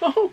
Oh.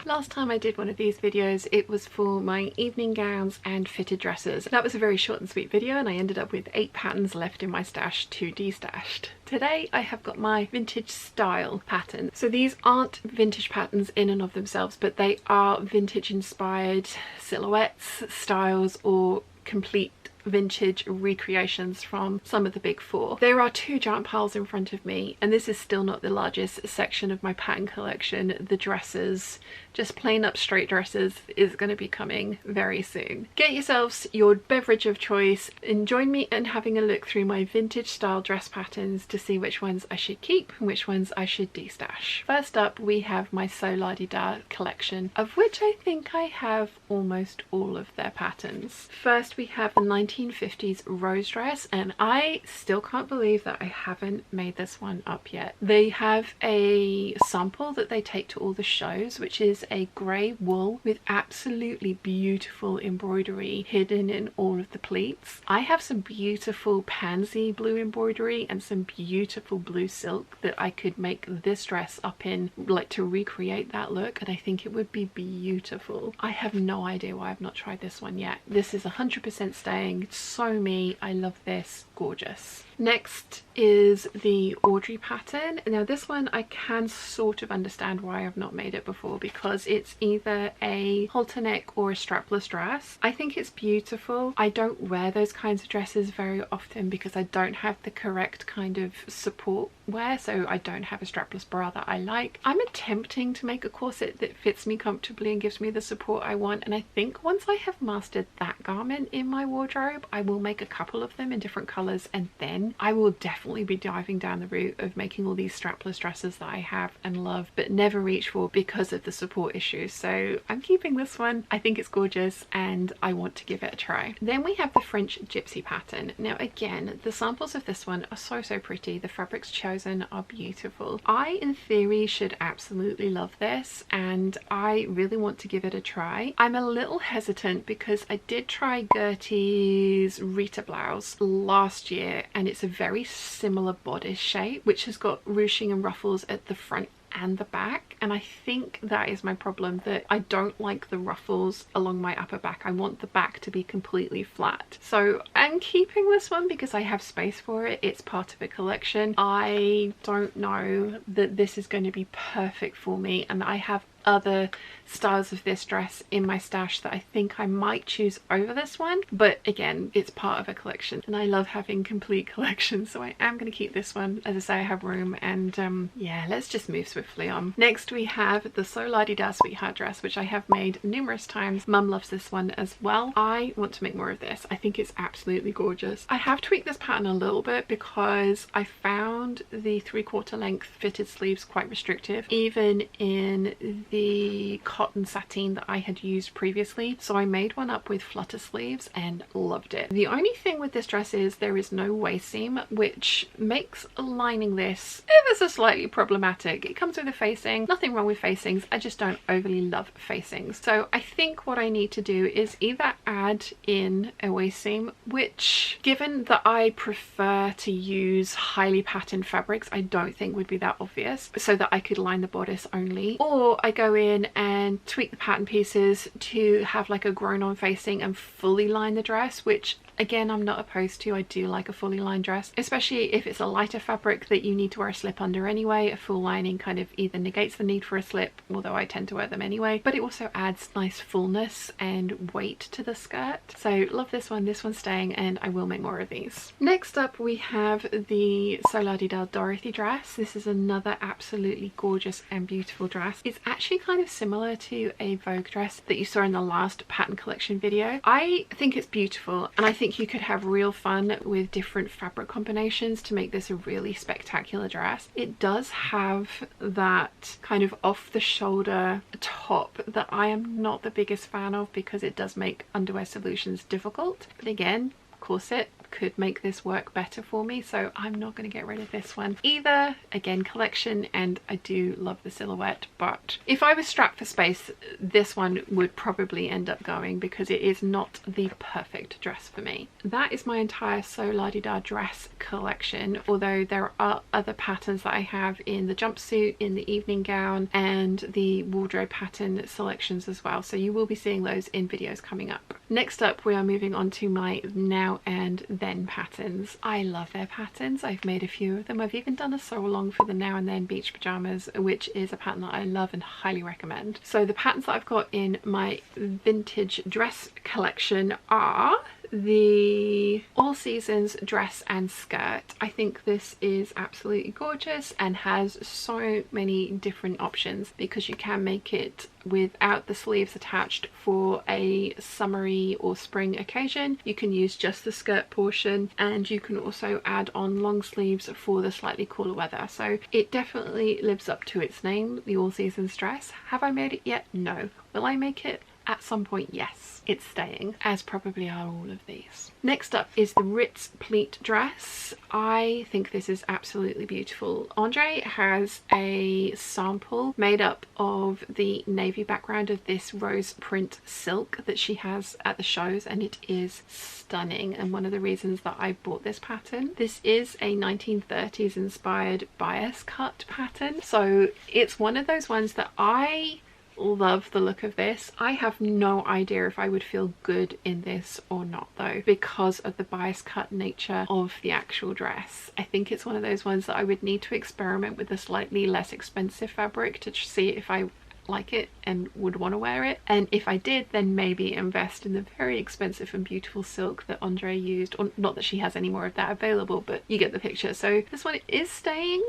Last time I did one of these videos, it was for my evening gowns and fitted dresses. That was a very short and sweet video, and I ended up with 8 patterns left in my stash to destashed. Today I have got my vintage style pattern. So these aren't vintage patterns in and of themselves, but they are vintage inspired silhouettes, styles, or complete vintage recreations from some of the big four. There are 2 giant piles in front of me, and this is still not the largest section of my pattern collection. The dresses, just plain up straight dresses, is going to be coming very soon. Get yourselves your beverage of choice and join me in having a look through my vintage style dress patterns to see which ones I should keep and which ones I should destash. First up, we have my SoaD collection, of which I think I have almost all of their patterns. First we have the 1950s rose dress, and I still can't believe that I haven't made this one up yet. They have a sample that they take to all the shows, which is a grey wool with absolutely beautiful embroidery hidden in all of the pleats. I have some beautiful pansy blue embroidery and some beautiful blue silk that I could make this dress up in, like to recreate that look, and I think it would be beautiful. I have no idea why I've not tried this one yet. This is 100% staying. It's so me. I love this. Gorgeous. Next is the Audrey pattern. Now this one I can sort of understand why I've not made it before, because it's either a halter neck or a strapless dress. I think it's beautiful. I don't wear those kinds of dresses very often because I don't have the correct kind of support wear, so I don't have a strapless bra that I like. I'm attempting to make a corset that fits me comfortably and gives me the support I want, and I think once I have mastered that garment in my wardrobe, I will make a couple of them in different colours, and then I will definitely be diving down the route of making all these strapless dresses that I have and love but never reach for because of the support issues. So I'm keeping this one. I think it's gorgeous and I want to give it a try. Then we have the French gypsy pattern. Now again, the samples of this one are so pretty. The fabrics chosen are beautiful. I in theory should absolutely love this, and I really want to give it a try. I'm a little hesitant because I did try Gertie's Rita blouse last year, and it's a very similar bodice shape which has got ruching and ruffles at the front and the back, and I think that is my problem, that I don't like the ruffles along my upper back. I want the back to be completely flat. So I'm keeping this one because I have space for it. It's part of a collection. I don't know that this is going to be perfect for me, and I have other styles of this dress in my stash that I think I might choose over this one, but again, it's part of a collection and I love having complete collections, so I am going to keep this one. As I say, I have room, and yeah, let's just move swiftly on. Next we have the SoaD sweetheart dress, which I have made numerous times. Mum loves this one as well. I want to make more of this. I think it's absolutely gorgeous. I have tweaked this pattern a little bit because I found the 3/4 length fitted sleeves quite restrictive, even in the cotton sateen that I had used previously, so I made one up with flutter sleeves and loved it. The only thing with this dress is there is no waist seam, which makes aligning this ever so slightly problematic. It comes with a facing, nothing wrong with facings, I just don't overly love facings. So I think what I need to do is either add in a waist seam, which given that I prefer to use highly patterned fabrics, I don't think would be that obvious, so that I could line the bodice only, or I go in and tweak the pattern pieces to have like a grown on facing and fully line the dress, which again I'm not opposed to. I do like a fully lined dress, especially if it's a lighter fabric that you need to wear a slip under anyway. A full lining kind of either negates the need for a slip, although I tend to wear them anyway, but it also adds nice fullness and weight to the skirt. So love this one. This one's staying, and I will make more of these. Next up we have the SoaD Dorothy dress. This is another absolutely gorgeous and beautiful dress. It's actually kind of similar to a Vogue dress that you saw in the last pattern collection video. I think it's beautiful, and I think you could have real fun with different fabric combinations to make this a really spectacular dress. It does have that kind of off the shoulder top that I am not the biggest fan of because it does make underwear solutions difficult, but again, corset, could make this work better for me, so I'm not going to get rid of this one either. Again, collection, and I do love the silhouette, but if I was strapped for space, this one would probably end up going because it is not the perfect dress for me. That is my entire SoaD dress collection, although there are other patterns that I have in the jumpsuit, in the evening gown, and the wardrobe pattern selections as well, so you will be seeing those in videos coming up. Next up, we are moving on to my now and then patterns. I love their patterns. I've made a few of them. I've even done a sew along for the now and then beach pajamas, which is a pattern that I love and highly recommend. So the patterns that I've got in my vintage dress collection are the all seasons dress and skirt. I think this is absolutely gorgeous and has so many different options because you can make it without the sleeves attached for a summery or spring occasion. You can use just the skirt portion, and you can also add on long sleeves for the slightly cooler weather. So it definitely lives up to its name, the all seasons dress. Have I made it yet? No. Will I make it? At some point, yes. It's staying, as probably are all of these. Next up is the Ritz pleat dress. I think this is absolutely beautiful. Andre has a sample made up of the navy background of this rose print silk that she has at the shows, and it is stunning, and one of the reasons that I bought this pattern. This is a 1930s inspired bias cut pattern, so it's one of those ones that I love the look of this. I have no idea if I would feel good in this or not though, because of the bias cut nature of the actual dress. I think it's one of those ones that I would need to experiment with a slightly less expensive fabric to see if I like it and would want to wear it, and if I did, then maybe invest in the very expensive and beautiful silk that Andre used, or not that she has any more of that available, but you get the picture. So this one is staying,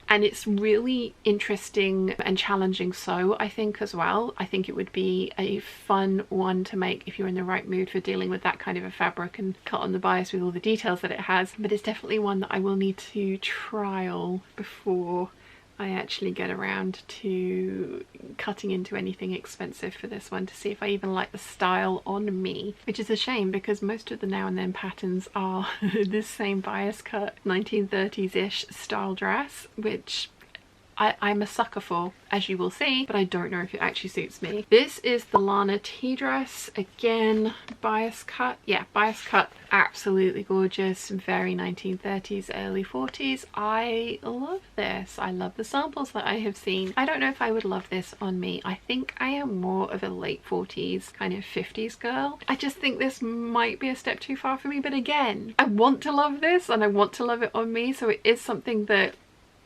and it's really interesting and challenging sew, I think, as well. I think it would be a fun one to make if you're in the right mood for dealing with that kind of a fabric and cut on the bias with all the details that it has, but it's definitely one that I will need to trial before I actually get around to cutting into anything expensive for this one, to see if I even like the style on me, which is a shame because most of the now and then patterns are this same bias cut 1930s-ish style dress, which I'm a sucker for, as you will see, but I don't know if it actually suits me. This is the Lana tea dress. Again, bias cut. Yeah, bias cut. Absolutely gorgeous. Very 1930s, early 40s. I love this. I love the samples that I have seen. I don't know if I would love this on me. I think I am more of a late 40s, kind of 50s girl. I just think this might be a step too far for me, but again, I want to love this and I want to love it on me, so it is something that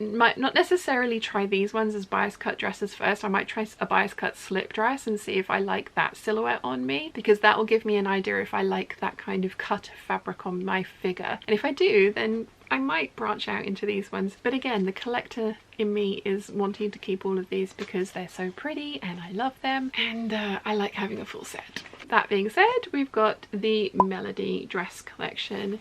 might not necessarily try these ones as bias cut dresses first. I might try a bias cut slip dress and see if I like that silhouette on me, because that will give me an idea if I like that kind of cut of fabric on my figure, and if I do, then I might branch out into these ones. But again, the collector in me is wanting to keep all of these because they're so pretty and I love them, and I like having a full set. That being said, we've got the Melody dress collection.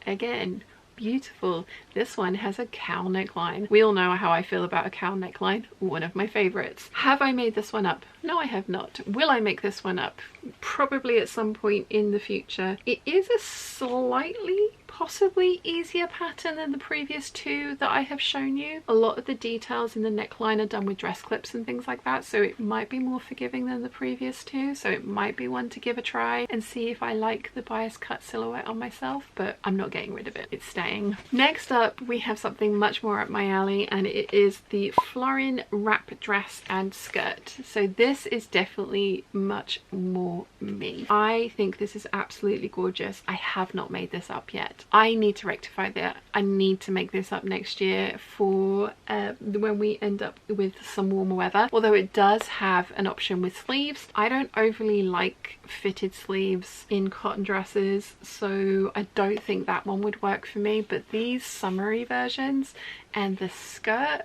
Again, beautiful. This one has a cowl neckline. We all know how I feel about a cowl neckline, one of my favorites. Have I made this one up? No, I have not. Will I make this one up? Probably at some point in the future. It is a slightly, possibly easier pattern than the previous two that I have shown you. A lot of the details in the neckline are done with dress clips and things like that, so it might be more forgiving than the previous two, so it might be one to give a try and see if I like the bias cut silhouette on myself, but I'm not getting rid of it. It's staying. Next up, we have something much more up my alley, and it is the Florin wrap dress and skirt. So this is definitely much more me. I think this is absolutely gorgeous. I have not made this up yet. I need to rectify that. I need to make this up next year for when we end up with some warmer weather, although it does have an option with sleeves. I don't overly like fitted sleeves in cotton dresses, so I don't think that one would work for me, but these summery versions and the skirt,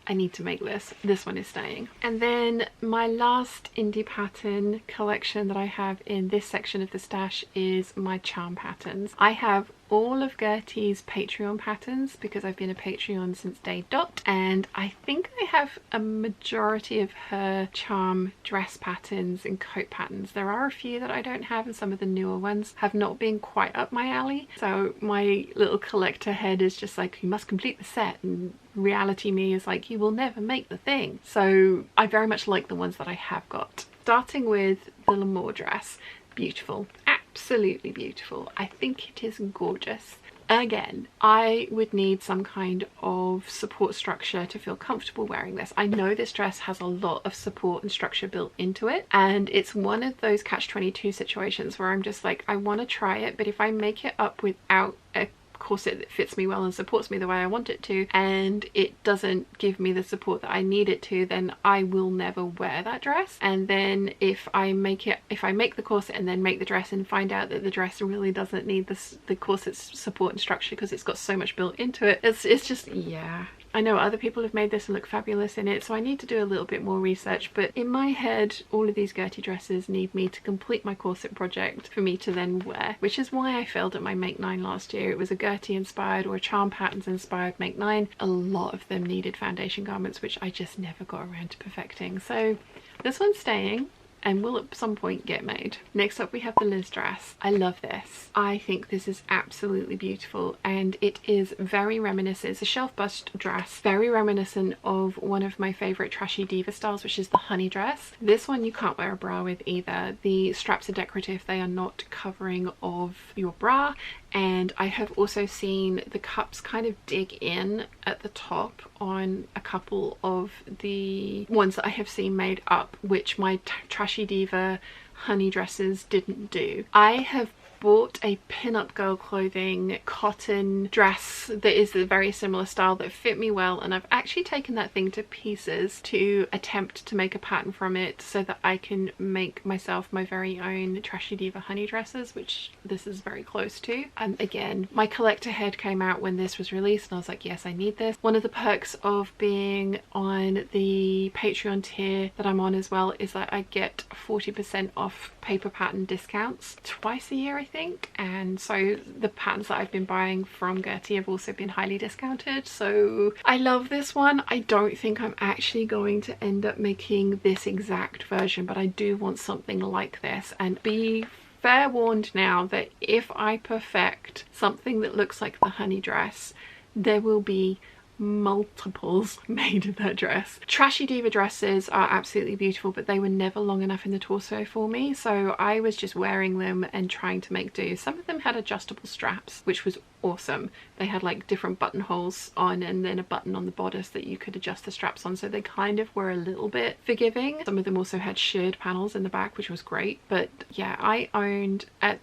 I need to make this. This one is staying. And then my last indie pattern collection that I have in this section of the stash is my charm patterns. I have all of Gertie's Patreon patterns because I've been a Patreon since day dot, and I think I have a majority of her charm dress patterns and coat patterns. There are a few that I don't have, and some of the newer ones have not been quite up my alley, so my little collector head is just like, you must complete the set, and reality me is like, you will never make the thing. So I very much like the ones that I have got. Starting with the L'Amour dress. Beautiful, absolutely beautiful. I think it is gorgeous. Again, I would need some kind of support structure to feel comfortable wearing this. I know this dress has a lot of support and structure built into it, and it's one of those catch-22 situations where I'm just like, I want to try it, but if I make it up without a corset that fits me well and supports me the way I want it to, and it doesn't give me the support that I need it to, then I will never wear that dress. And then if I make the corset and then make the dress and find out that the dress really doesn't need the corset's support and structure because it's got so much built into it, it's just, yeah. I know other people have made this and look fabulous in it, so I need to do a little bit more research, but in my head all of these Gertie dresses need me to complete my corset project for me to then wear, which is why I failed at my Make 9 last year. It was a Gertie inspired or a Charm Patterns inspired Make 9. A lot of them needed foundation garments, which I just never got around to perfecting. So this one's staying and will at some point get made. Next up we have the Liz dress. I love this. I think this is absolutely beautiful, and it is very reminiscent. It's a shelf bust dress, very reminiscent of one of my favorite trashy diva styles, which is the honey dress. This one you can't wear a bra with either. The straps are decorative, they are not covering of your bra, and I have also seen the cups kind of dig in at the top on a couple of the ones that I have seen made up, which my trashy diva honey dresses didn't do. I have bought a pin-up girl clothing cotton dress that is a very similar style that fit me well, and I've actually taken that thing to pieces to attempt to make a pattern from it so that I can make myself my very own trashy diva honey dresses, which this is very close to. And again, my collector head came out when this was released and I was like, yes, I need this. One of the perks of being on the Patreon tier that I'm on as well is that I get 40% off paper pattern discounts twice a year, I think, and so the patterns that I've been buying from Gertie have also been highly discounted, so I love this one. I don't think I'm actually going to end up making this exact version, but I do want something like this, and be fair warned now that if I perfect something that looks like the honey dress, there will be multiples made of that dress. Trashy diva dresses are absolutely beautiful, but they were never long enough in the torso for me, so I was just wearing them and trying to make do. Some of them had adjustable straps, which was awesome. They had like different buttonholes on and then a button on the bodice that you could adjust the straps on, so they kind of were a little bit forgiving. Some of them also had sheared panels in the back, which was great. But yeah, I owned, at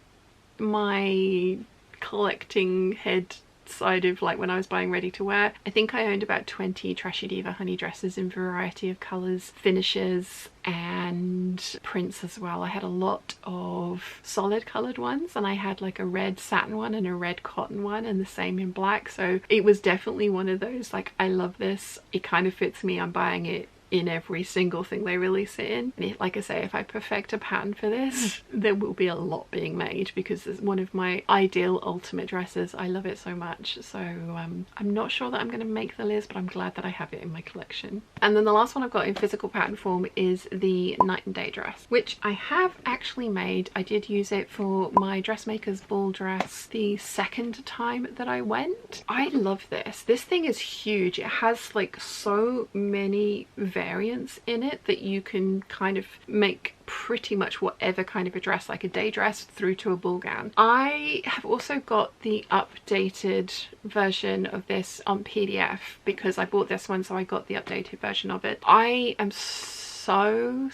my collecting head side of like when I was buying ready to wear, I think I owned about 20 trashy diva honey dresses in a variety of colours, finishes and prints as well. I had a lot of solid coloured ones, and I had like a red satin one and a red cotton one, and the same in black, so it was definitely one of those like, I love this, it kind of fits me, I'm buying it in every single thing they release it in. And like I say, if I perfect a pattern for this, there will be a lot being made because it's one of my ideal ultimate dresses. I love it so much. So I'm not sure that I'm going to make the Liz, but I'm glad that I have it in my collection. And then the last one I've got in physical pattern form is the Night and Day dress, which I have actually made. I did use it for my dressmaker's ball dress the second time that I went. I love this. This thing is huge. It has like so many variants in it that you can kind of make pretty much whatever kind of a dress, like a day dress through to a ball gown. I have also got the updated version of this on PDF because I bought this one, so I got the updated version of it. I am so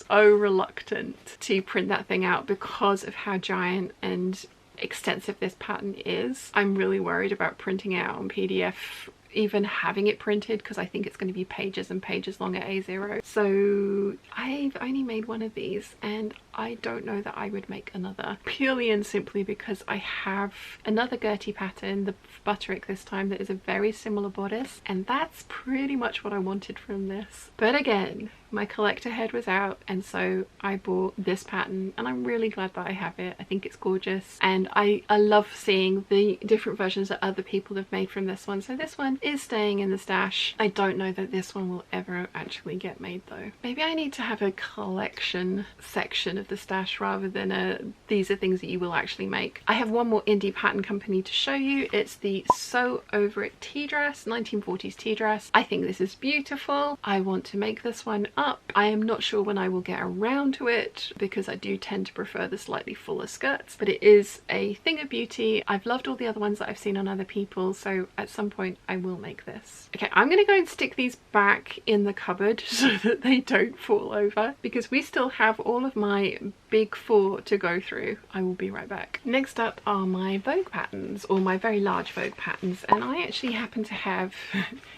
reluctant to print that thing out because of how giant and extensive this pattern is. I'm really worried about printing it out on PDF even having it printed because I think it's going to be pages and pages long at A0. So I've only made one of these and I don't know that I would make another, purely and simply because I have another Gertie pattern, the Butterick this time, that is a very similar bodice, and that's pretty much what I wanted from this. But again, my collector head was out, and so I bought this pattern and I'm really glad that I have it. I think it's gorgeous, and I love seeing the different versions that other people have made from this one. So this one is staying in the stash. I don't know that this one will ever actually get made though. Maybe I need to have a collection section of the stash rather than these are things that you will actually make. I have one more indie pattern company to show you. It's the SoaD tea dress, 1940s tea dress. I think this is beautiful. I want to make this one up. I am not sure when I will get around to it because I do tend to prefer the slightly fuller skirts, but it is a thing of beauty. I've loved all the other ones that I've seen on other people, so at some point I will make this. Okay, I'm gonna go and stick these back in the cupboard so that they don't fall over because we still have all of my big 4 to go through. I will be right back. Next up are my Vogue patterns, or my very large Vogue patterns, and I actually happen to have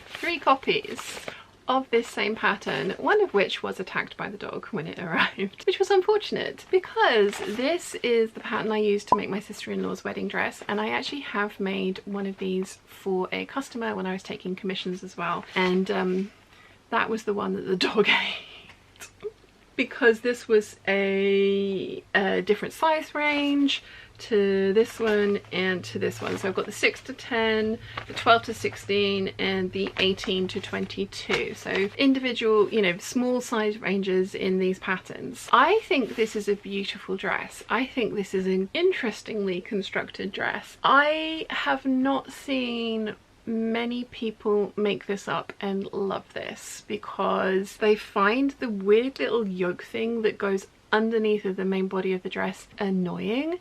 3 copies of this same pattern, one of which was attacked by the dog when it arrived, which was unfortunate because this is the pattern I used to make my sister-in-law's wedding dress, and I actually have made one of these for a customer when I was taking commissions as well, and that was the one that the dog ate because this was a different size range to this one and to this one. So I've got the 6 to 10, the 12 to 16, and the 18 to 22. So individual, you know, small size ranges in these patterns. I think this is a beautiful dress. I think this is an interestingly constructed dress. I have not seen many people make this up and love this because they find the weird little yoke thing that goes underneath of the main body of the dress annoying.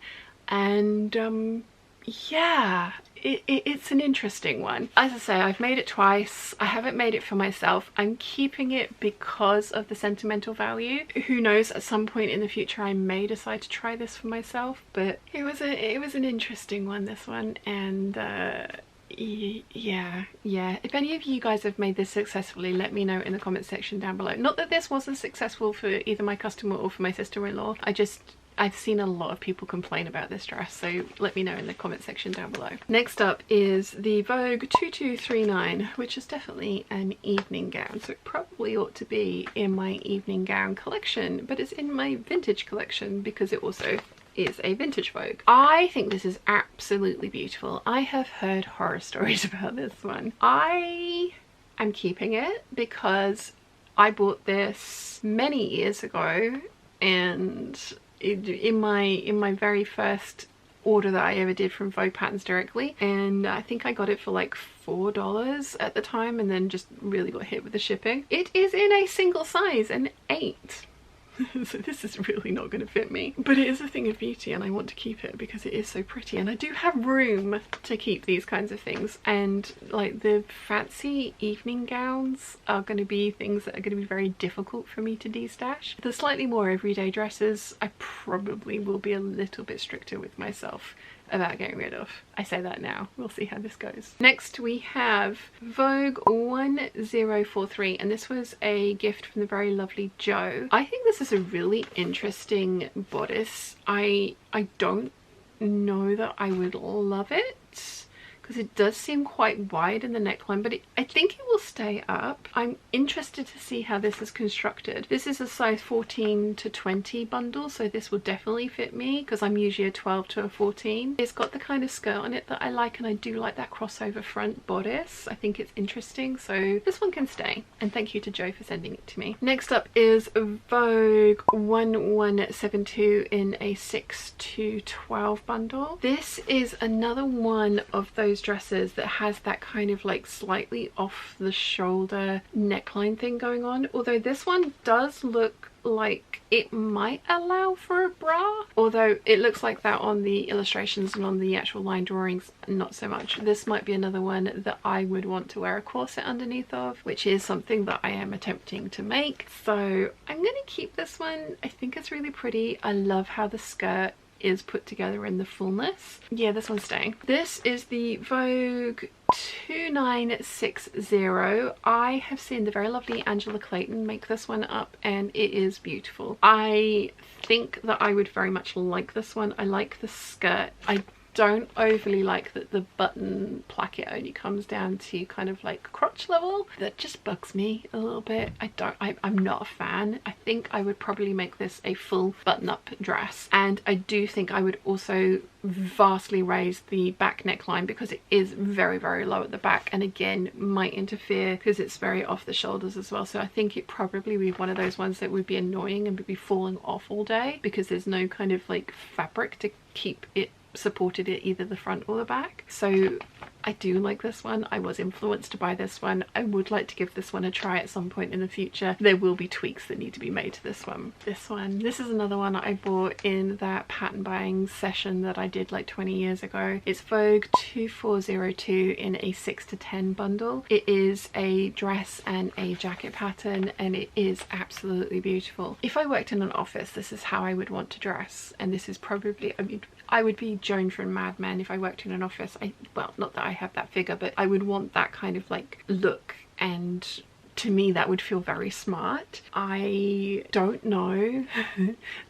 And yeah, it's an interesting one. As I say, I've made it twice. I haven't made it for myself. I'm keeping it because of the sentimental value. Who knows, at some point in the future I may decide to try this for myself, but it was an interesting one, this one. And yeah, if any of you guys have made this successfully, let me know in the comment section down below. Not that this wasn't successful for either my customer or for my sister-in-law, I've seen a lot of people complain about this dress, so let me know in the comment section down below. Next up is the Vogue 2239, which is definitely an evening gown, so it probably ought to be in my evening gown collection, but it's in my vintage collection because it also is a vintage Vogue. I think this is absolutely beautiful. I have heard horror stories about this one. I am keeping it because I bought this many years ago, and in my very first order that I ever did from Vogue Patterns directly, and I think I got it for like $4 at the time, and then just really got hit with the shipping. It is in a single size, an 8. So this is really not going to fit me, but it is a thing of beauty and I want to keep it because it is so pretty, and I do have room to keep these kinds of things. And like the fancy evening gowns are going to be things that are going to be very difficult for me to destash. The slightly more everyday dresses I probably will be a little bit stricter with myself about getting rid of. I say that now, we'll see how this goes. Next we have Vogue 1043, and this was a gift from the very lovely Jo. I think this is a really interesting bodice. I don't know that I would love it because it does seem quite wide in the neckline, but I think it will stay up. I'm interested to see how this is constructed. This is a size 14 to 20 bundle, so this will definitely fit me because I'm usually a 12 to a 14. It's got the kind of skirt on it that I like, and I do like that crossover front bodice. I think it's interesting, so this one can stay. And thank you to Jo for sending it to me. Next up is Vogue 1172 in a 6 to 12 bundle. This is another one of those dresses that has that kind of like slightly off the shoulder neckline thing going on, although this one does look like it might allow for a bra, although it looks like that on the illustrations and on the actual line drawings not so much. This might be another one that I would want to wear a corset underneath of, which is something that I am attempting to make, so I'm gonna keep this one. I think it's really pretty. I love how the skirt is put together in the fullness. Yeah, this one's staying. This is the Vogue 2960. I have seen the very lovely Angela Clayton make this one up and it is beautiful. I think that I would very much like this one. I like the skirt. I don't overly like that the button placket only comes down to kind of like crotch level. That just bugs me a little bit. I'm not a fan. I think I would probably make this a full button-up dress, and I do think I would also vastly raise the back neckline because it is very, very low at the back, and again might interfere because it's very off the shoulders as well. So I think it probably would be one of those ones that would be annoying and would be falling off all day because there's no kind of like fabric to keep it supported at either the front or the back. So I do like this one. I was influenced by this one. I would like to give this one a try at some point in the future. There will be tweaks that need to be made to this one. This is another one I bought in that pattern buying session that I did like 20 years ago. It's Vogue 2402 in a 6 to 10 bundle. It is a dress and a jacket pattern and it is absolutely beautiful. If I worked in an office, this is how I would want to dress, and this is probably, I mean, I would be Joan from Mad Men if I worked in an office. Well, not that I have that figure, but I would want that kind of like look, and to me that would feel very smart. I don't know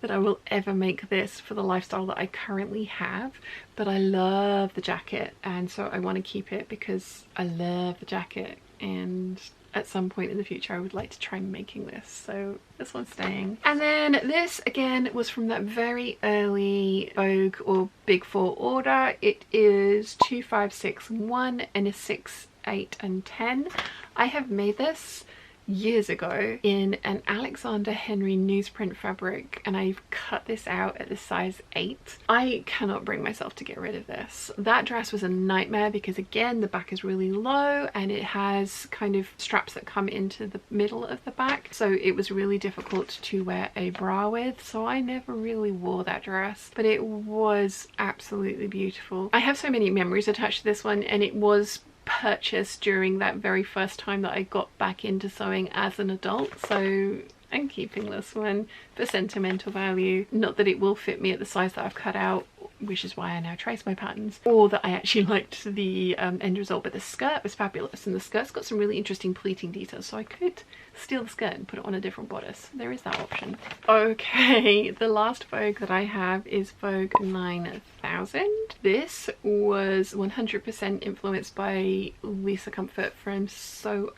that I will ever make this for the lifestyle that I currently have, but I love the jacket, and so I want to keep it because I love the jacket, and at some point in the future I would like to try making this, so this one's staying. And then this again was from that very early Vogue or Big Four order. It is 2561 and a 6, 8 and 10. I have made this years ago in an Alexander Henry newsprint fabric, and I've cut this out at the size 8. I cannot bring myself to get rid of this. That dress was a nightmare because again the back is really low and it has kind of straps that come into the middle of the back, so it was really difficult to wear a bra with, so I never really wore that dress, but it was absolutely beautiful. I have so many memories attached to this one, and it was purchased during that very first time that I got back into sewing as an adult, so I'm keeping this one for sentimental value. Not that it will fit me at the size that I've cut out, which is why I now trace my patterns, or that I actually liked the end result, but the skirt was fabulous, and the skirt's got some really interesting pleating details, so I could steal the skirt and put it on a different bodice. There is that option. Okay, the last Vogue that I have is Vogue 9000. This was 100% influenced by Lisa Comfort from SoaD.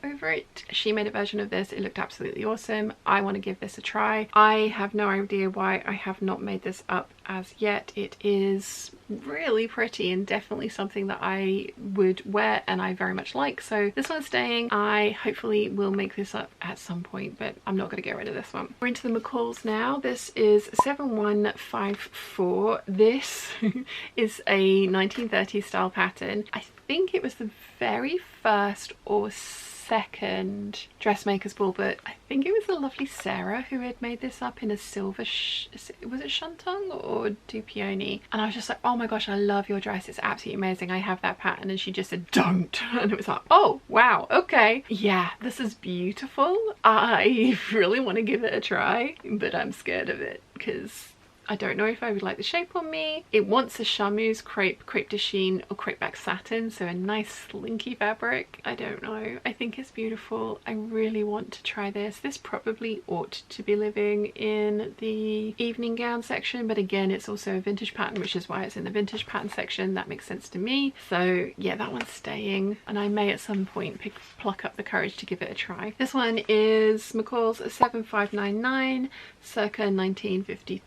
She made a version of this. It looked absolutely awesome. I want to give this a try. I have no idea why I have not made this up as yet. It is really pretty and definitely something that I would wear and I very much like, so this one's staying. I hopefully will make this up at some point, but I'm not going to get rid of this one. We're into the McCalls now. This is 7154. This is a 1930s style pattern. I think it was the very first or second dressmaker's ball, but I think it was the lovely Sarah who had made this up in a silver was it shantung or dupioni, and I was just like, oh my gosh, I love your dress, it's absolutely amazing, I have that pattern, and she just said don't, and it was like, oh wow, okay, yeah, this is beautiful. I really want to give it a try, but I'm scared of it because I don't know if I would like the shape on me. It wants a charmeuse crepe de chine or crepe back satin, so a nice slinky fabric. I don't know. I think it's beautiful. I really want to try this. This probably ought to be living in the evening gown section, but again, it's also a vintage pattern, which is why it's in the vintage pattern section. That makes sense to me. So yeah, that one's staying, and I may at some point pluck up the courage to give it a try. This one is McCall's 7599, circa 1953.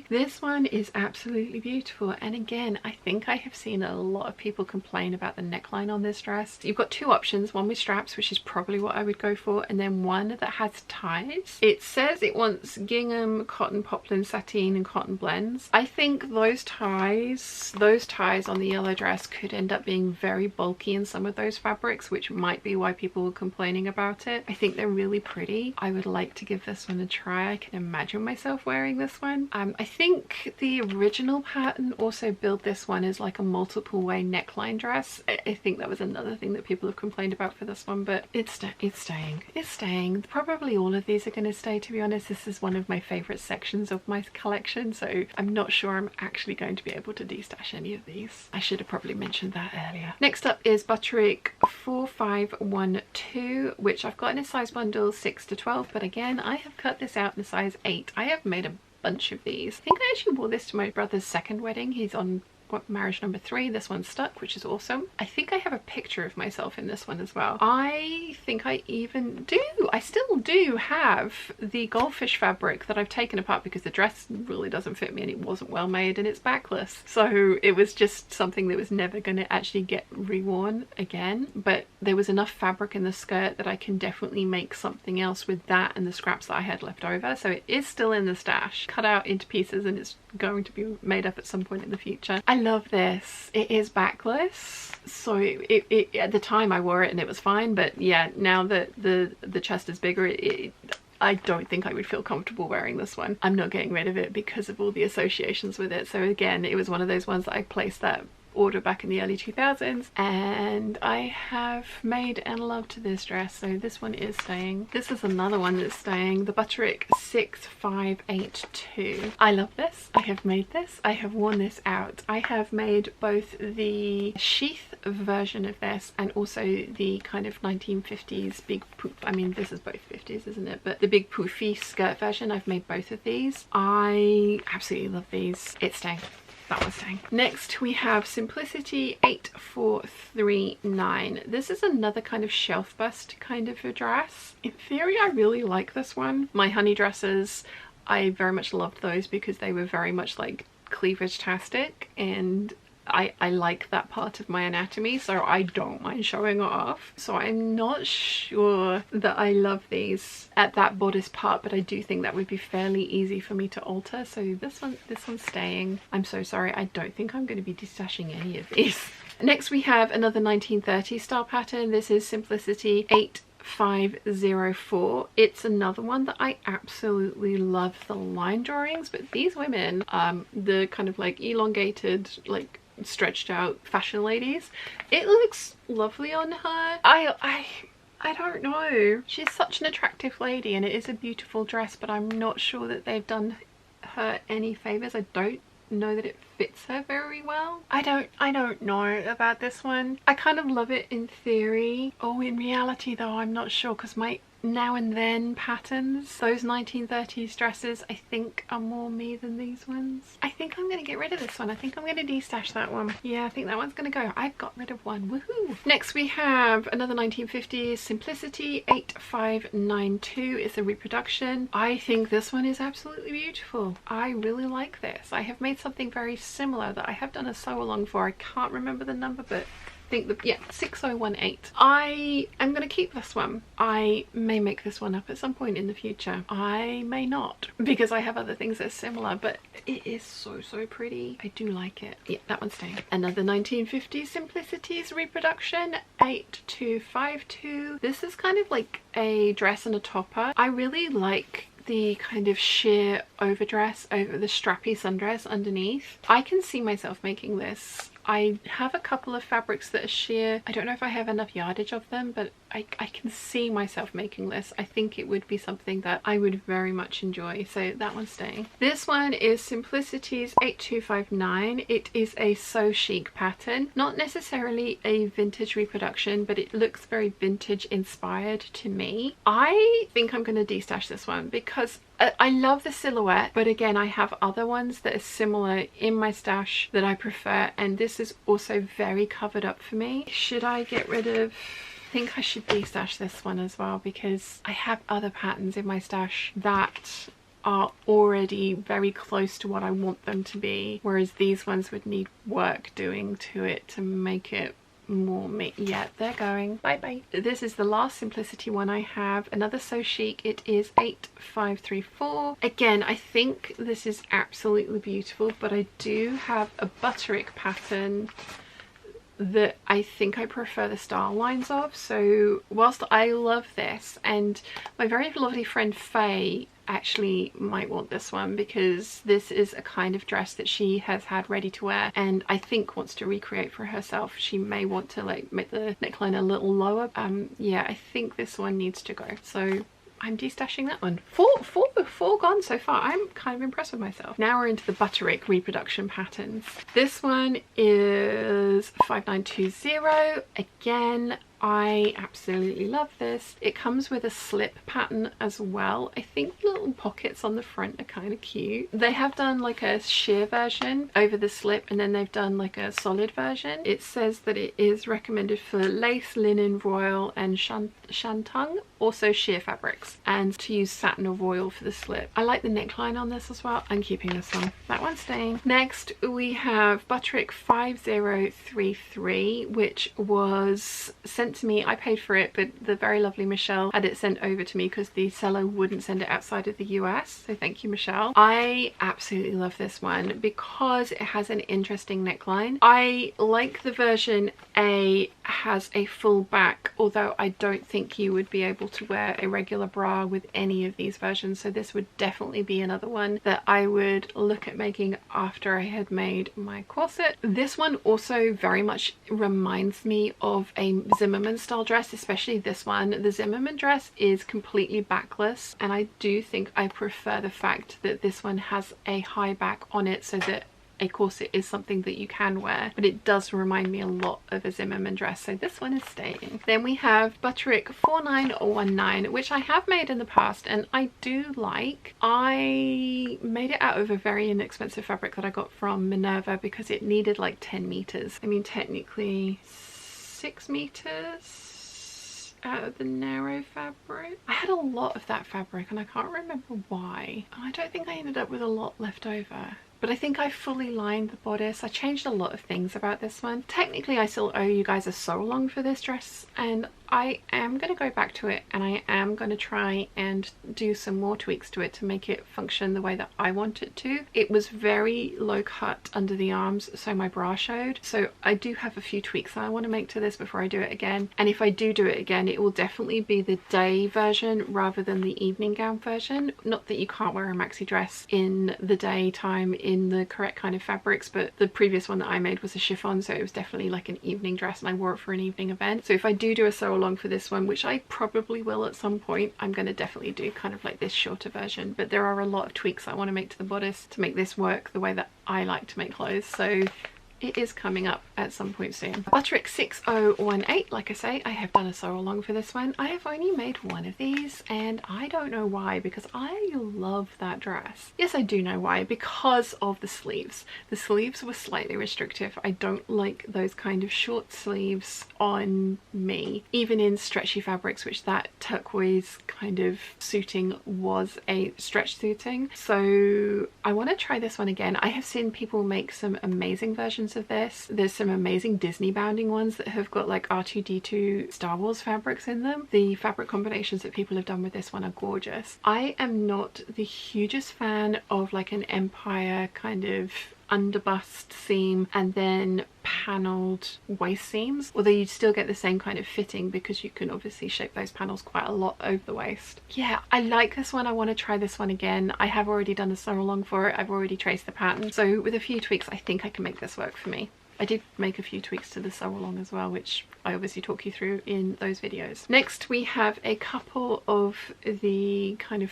This one is absolutely beautiful, and again, I think I have seen a lot of people complain about the neckline on this dress. You've got two options, one with straps, which is probably what I would go for, and then one that has ties. It says it wants gingham, cotton, poplin, sateen and cotton blends. I think those ties on the yellow dress could end up being very bulky in some of those fabrics, which might be why people were complaining about it. I think they're really pretty. I would like to give this one a try. I can imagine myself wearing this one. I think the original pattern also billed this one as like a multiple way neckline dress. I think that was another thing that people have complained about for this one, but it's staying. Probably all of these are going to stay, to be honest. This is one of my favorite sections of my collection, so I'm not sure I'm actually going to be able to destash any of these. I should have probably mentioned that earlier. Next up is Butterick 4512, which I've got in a size bundle 6 to 12, but again I have cut this out in a size 8. I have made a bunch of these. I think I actually wore this to my brother's second wedding. He's on marriage number 3. This one's stuck, which is awesome. I think I have a picture of myself in this one as well. I think I even do. I still do have the goldfish fabric that I've taken apart because the dress really doesn't fit me and it wasn't well made and it's backless. So it was just something that was never going to actually get reworn again. But there was enough fabric in the skirt that I can definitely make something else with that and the scraps that I had left over. So it is still in the stash, cut out into pieces, and it's going to be made up at some point in the future. I love this. It is backless, so it at the time I wore it and it was fine, but yeah, now that the chest is bigger, I don't think I would feel comfortable wearing this one. I'm not getting rid of it because of all the associations with it. So again, it was one of those ones that I placed that order back in the early 2000s, and I have made and loved this dress, so this one is staying. This is another one that's staying, the Butterick 6582. I love this. I have made this. I have worn this out. I have made both the sheath version of this and also the kind of 1950s big poof. I mean, this is both 50s, isn't it? But the big poofy skirt version, I've made both of these. I absolutely love these. It's staying. That was staying. Next we have Simplicity 8439. This is another kind of shelf bust kind of a dress. In theory, I really like this one. My honey dresses, I very much loved those because they were very much like cleavage-tastic, and I like that part of my anatomy, so I don't mind showing it off. So I'm not sure that I love these at that bodice part, but I do think that would be fairly easy for me to alter. So this one's staying. I'm so sorry, I don't think I'm going to be destashing any of these. Next we have another 1930s style pattern. This is Simplicity 8504. It's another one that I absolutely love the line drawings, but these women, the kind of like elongated, like stretched out fashion ladies, it looks lovely on her. I don't know, she's such an attractive lady and it is a beautiful dress, but I'm not sure that they've done her any favors. I don't know that it fits her very well. I don't know about this one. I kind of love it in theory. Oh, in reality though, I'm not sure, because my now and then patterns, those 1930s dresses, I think are more me than these ones. I think I'm gonna get rid of this one. I think I'm gonna destash that one. Yeah, I think that one's gonna go. I've got rid of one. Woohoo! Next we have another 1950s Simplicity 8592. It's a reproduction. I think this one is absolutely beautiful. I really like this. I have made something very similar that I have done a sew along for. I can't remember the number, but yeah, 6018. I am going to keep this one. I may make this one up at some point in the future. I may not, because I have other things that are similar, but it is so pretty. I do like it. Yeah, that one's staying. Another 1950s Simplicities reproduction 8252. This is kind of like a dress and a topper. I really like the kind of sheer overdress over the strappy sundress underneath. I can see myself making this. I have a couple of fabrics that are sheer. I don't know if I have enough yardage of them, but I can see myself making this. I think it would be something that I would very much enjoy, so that one's staying. This one is Simplicities 8259. It is a So Chic pattern, not necessarily a vintage reproduction, but it looks very vintage inspired to me. I think I'm going to destash this one because I love the silhouette, but again, I have other ones that are similar in my stash that I prefer, and this is also very covered up for me. Should I get rid of... I think I should destash this one as well, because I have other patterns in my stash that are already very close to what I want them to be, whereas these ones would need work doing to it to make it more me. Yeah, they're going. Bye bye. This is the last Simplicity one I have. Another So Chic. It is 8534. Again, I think this is absolutely beautiful, but I do have a Butterick pattern that I think I prefer the style lines of. So whilst I love this, and my very lovely friend Faye actually might want this one because this is a kind of dress that she has had ready to wear and I think wants to recreate for herself. She may want to like make the neckline a little lower. Yeah, I think this one needs to go. So I'm destashing that one. Four gone so far. I'm kind of impressed with myself. Now we're into the Butterick reproduction patterns. This one is 5920. Again, I absolutely love this. It comes with a slip pattern as well. I think the little pockets on the front are kind of cute. They have done like a sheer version over the slip and then they've done like a solid version. It says that it is recommended for lace, linen, voile and shantung, also sheer fabrics, and to use satin or voile for the slip. I like the neckline on this as well. I'm keeping this one. That one's staying. Next we have Butterick 5033, which was sent to me. I paid for it, but the very lovely Michelle had it sent over to me because the seller wouldn't send it outside of the US, so thank you, Michelle. I absolutely love this one because it has an interesting neckline. I like the version A has a full back, although I don't think you would be able to wear a regular bra with any of these versions, so this would definitely be another one that I would look at making after I had made my corset. This one also very much reminds me of a Zimmermann style dress, especially this one. The Zimmermann dress is completely backless and I do think I prefer the fact that this one has a high back on it so that a corset is something that you can wear, but it does remind me a lot of a Zimmermann dress, so this one is staying. Then we have Butterick 4919, which I have made in the past and I do like. I made it out of a very inexpensive fabric that I got from Minerva because it needed like 10 meters. I mean technically 6 meters out of the narrow fabric. I had a lot of that fabric and I can't remember why. I don't think I ended up with a lot left over. But I think I fully lined the bodice. I changed a lot of things about this one. Technically I still owe you guys a sew along for this dress and I am going to go back to it and I am going to try and do some more tweaks to it to make it function the way that I want it to. It was very low cut under the arms so my bra showed, so I do have a few tweaks that I want to make to this before I do it again, and if I do it again it will definitely be the day version rather than the evening gown version. Not that you can't wear a maxi dress in the daytime in the correct kind of fabrics, but the previous one that I made was a chiffon, so it was definitely like an evening dress and I wore it for an evening event. So if I do a sew along for this one, which I probably will at some point, I'm going to definitely do kind of like this shorter version, but there are a lot of tweaks I want to make to the bodice to make this work the way that I like to make clothes, so it is coming up at some point soon. Butterick 6018, like I say, I have done a sew along for this one. I have only made one of these and I don't know why, because I love that dress. Yes, I do know why, because of the sleeves. The sleeves were slightly restrictive. I don't like those kind of short sleeves on me, even in stretchy fabrics, which that turquoise kind of suiting was a stretch suiting. So I want to try this one again. I have seen people make some amazing versions of this. There's some amazing Disney bounding ones that have got like R2D2 Star Wars fabrics in them. The fabric combinations that people have done with this one are gorgeous. I am not the hugest fan of like an Empire kind of underbust seam and then panelled waist seams, although you still get the same kind of fitting because you can obviously shape those panels quite a lot over the waist. Yeah, I like this one. I want to try this one again. I have already done a sew along for it. I've already traced the pattern, so with a few tweaks I think I can make this work for me. I did make a few tweaks to the sew along as well, which I obviously talk you through in those videos. Next we have a couple of the kind of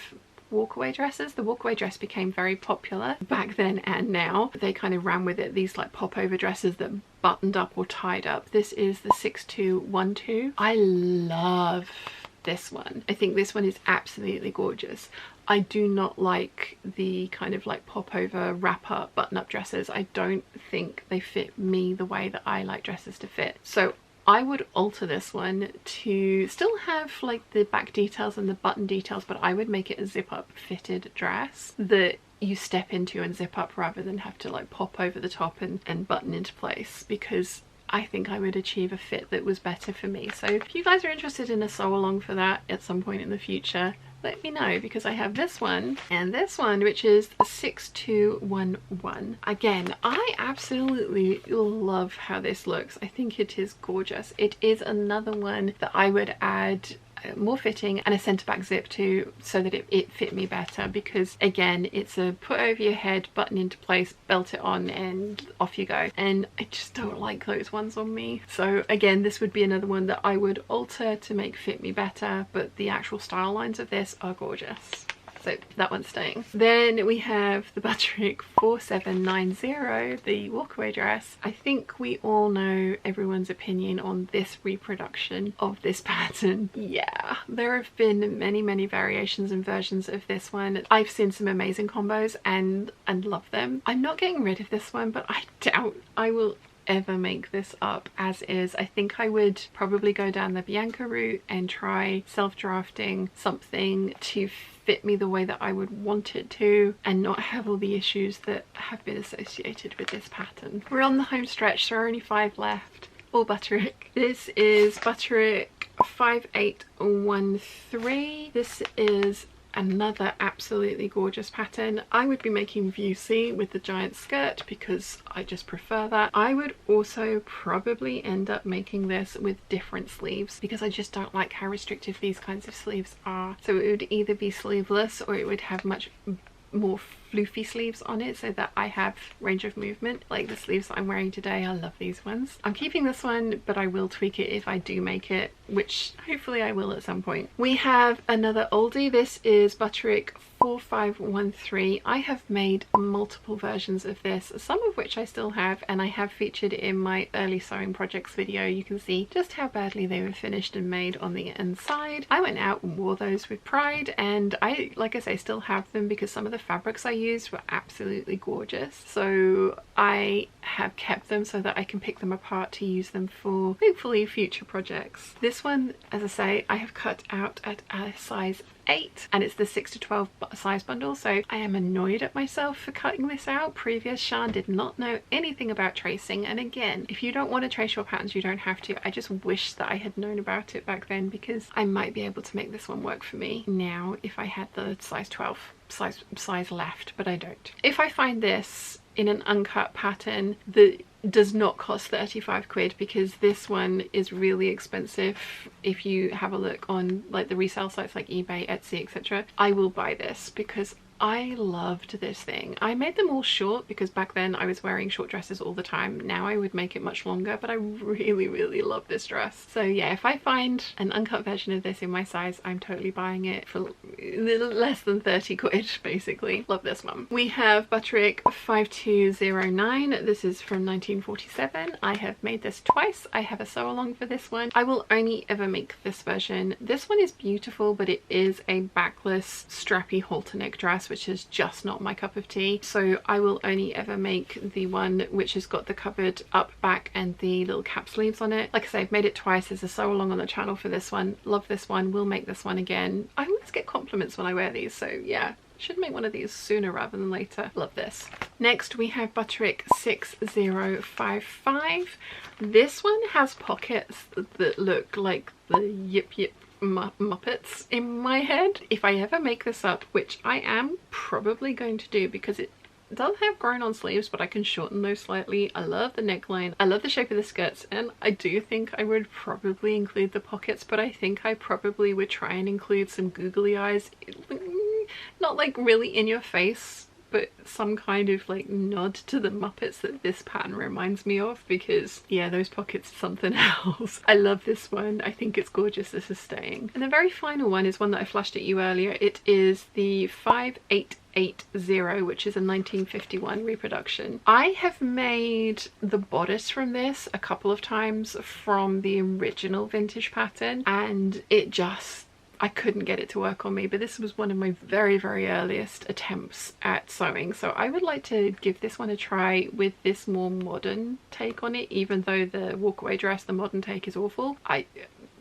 walkaway dresses. The walkaway dress became very popular back then and now. They kind of ran with it, these like popover dresses that buttoned up or tied up. This is the 6212. I love this one. I think this one is absolutely gorgeous. I do not like the kind of like popover wrap up button up dresses. I don't think they fit me the way that I like dresses to fit. So I would alter this one to still have like the back details and the button details, but I would make it a zip up fitted dress that you step into and zip up rather than have to like pop over the top and button into place, because I think I would achieve a fit that was better for me. So if you guys are interested in a sew along for that at some point in the future, let me know, because I have this one and this one, which is 6211. Again, I absolutely love how this looks. I think it is gorgeous. It is another one that I would add more fitting and a centre back zip to, so that it fit me better, because again, it's a put over your head, button into place, belt it on, and off you go, and I just don't like those ones on me. So again, this would be another one that I would alter to make fit me better, but the actual style lines of this are gorgeous. So that one's staying. Then we have the Butterick 4790, the walkaway dress. I think we all know everyone's opinion on this reproduction of this pattern. Yeah, there have been many variations and versions of this one. I've seen some amazing combos and love them. I'm not getting rid of this one, but I doubt I will ever make this up as is. I think I would probably go down the Bianca route and try self-drafting something to fit me the way that I would want it to, and not have all the issues that have been associated with this pattern. We're on the home stretch, so there are only 5 left. All Butterick. This is Butterick 5813. This is another absolutely gorgeous pattern. I would be making view C with the giant skirt because I just prefer that. I would also probably end up making this with different sleeves because I just don't like how restrictive these kinds of sleeves are. So it would either be sleeveless or it would have much more floofy sleeves on it so that I have range of movement, like the sleeves that I'm wearing today. I love these ones. I'm keeping this one, but I will tweak it if I do make it, which hopefully I will at some point. We have another oldie. This is Butterick 4513. I have made multiple versions of this, some of which I still have, and I have featured in my early sewing projects video. You can see just how badly they were finished and made on the inside. I went out and wore those with pride, and I, like I say, still have them because some of the fabrics I used were absolutely gorgeous. So I have kept them so that I can pick them apart to use them for hopefully future projects. This one, as I say, I have cut out at a size 8, and it's the 6 to 12 size bundle, so I am annoyed at myself for cutting this out. Previous Shan did not know anything about tracing, and again, if you don't want to trace your patterns, you don't have to. I just wish that I had known about it back then, because I might be able to make this one work for me now if I had the size 12 size left, but I don't. If I find this in an uncut pattern that does not cost 35 quid, because this one is really expensive if you have a look on like the resale sites like eBay, Etsy, etc. I will buy this because I loved this thing. I made them all short because back then I was wearing short dresses all the time. Now I would make it much longer, but I really love this dress. So yeah, if I find an uncut version of this in my size, I'm totally buying it for less than 30 quid basically. Love this one. We have Butterick 5209. This is from 1947. I have made this twice. I have a sew along for this one. I will only ever make this version. This one is beautiful, but it is a backless strappy halter neck dress, which is just not my cup of tea. So I will only ever make the one which has got the covered up back and the little cap sleeves on it. Like I say, I've made it twice. There's a sew along on the channel for this one. Love this one. Will make this one again. I always get compliments when I wear these, so yeah. Should make one of these sooner rather than later. Love this. Next we have Butterick 6055. This one has pockets that look like the Yip Yip Muppets in my head. If I ever make this up, which I am probably going to do because it does have grown on sleeves, but I can shorten those slightly. I love the neckline. I love the shape of the skirts, and I do think I would probably include the pockets, but I think I probably would try and include some googly eyes. Not like really in your face, but some kind of like nod to the Muppets that this pattern reminds me of, because yeah, those pockets are something else. I love this one. I think it's gorgeous. This is staying. And the very final one is one that I flashed at you earlier. It is the 5880, which is a 1951 reproduction. I have made the bodice from this a couple of times from the original vintage pattern, and it just, I couldn't get it to work on me, but this was one of my very earliest attempts at sewing, so I would like to give this one a try with this more modern take on it, even though the walkaway dress, the modern take, is awful.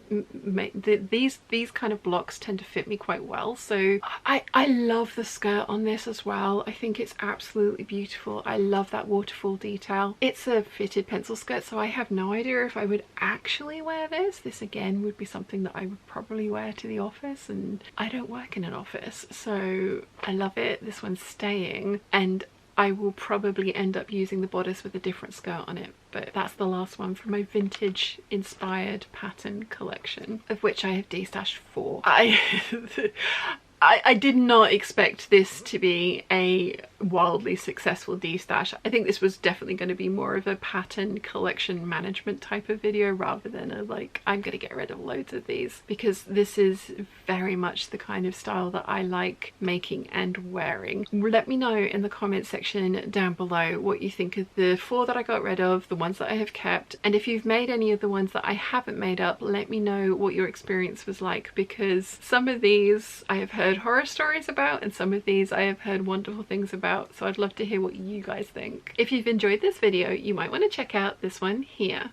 these kind of blocks tend to fit me quite well. So I love the skirt on this as well. I think it's absolutely beautiful. I love that waterfall detail. It's a fitted pencil skirt, so I have no idea if I would actually wear this. This again would be something that I would probably wear to the office, and I don't work in an office, so I love it. This one's staying, and I will probably end up using the bodice with a different skirt on it, but that's the last one from my vintage inspired pattern collection, of which I have destashed 4. I did not expect this to be a wildly successful destash. I think this was definitely going to be more of a pattern collection management type of video rather than a like, I'm going to get rid of loads of these, because this is very much the kind of style that I like making and wearing. Let me know in the comment section down below what you think of the 4 that I got rid of, the ones that I have kept, and if you've made any of the ones that I haven't made up, let me know what your experience was like, because some of these I have heard horror stories about and some of these I have heard wonderful things about, so I'd love to hear what you guys think. If you've enjoyed this video, you might want to check out this one here.